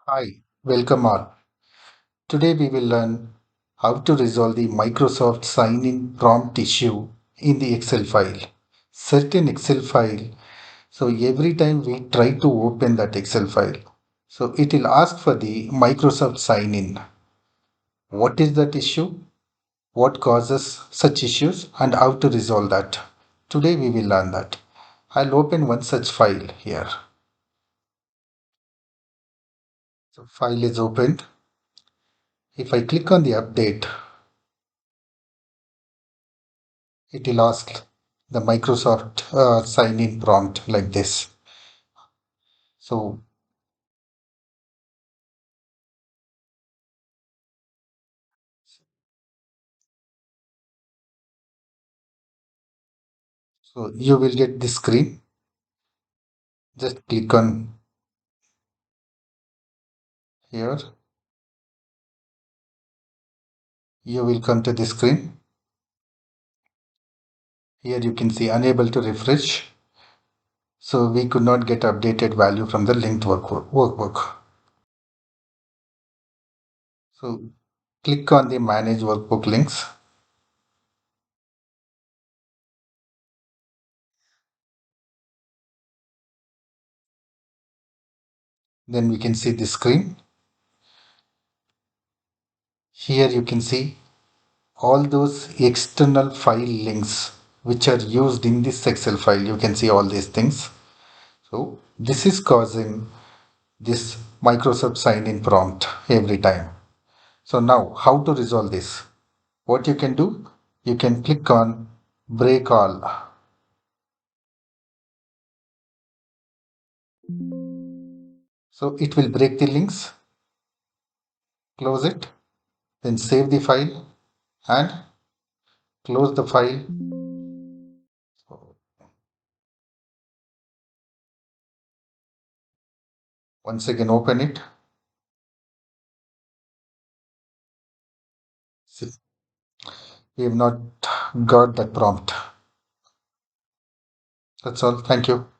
Hi, welcome all. Today we will learn how to resolve the Microsoft sign-in prompt issue in the Excel file. Set an Excel file. So every time we try to open that Excel file, so it will ask for the Microsoft sign-in. What is that issue? What causes such issues and how to resolve that? Today we will learn that. I'll open one such file here. So file is opened. If I click on the update, it will ask the Microsoft sign in prompt like this. So, so you will get this screen. Just click on here. You will come to this screen. Here you can see unable to refresh. So we could not get updated value from the linked workbook. So click on the manage workbook links. Then we can see the screen. Here you can see all those external file links which are used in this Excel file. You can see all these things. So this is causing this Microsoft sign in prompt every time. So now how to resolve this? What you can do? You can click on break all. So it will break the links, close it, then save the file and close the file. So once again open it. See, we have not got that prompt. That's all. Thank you.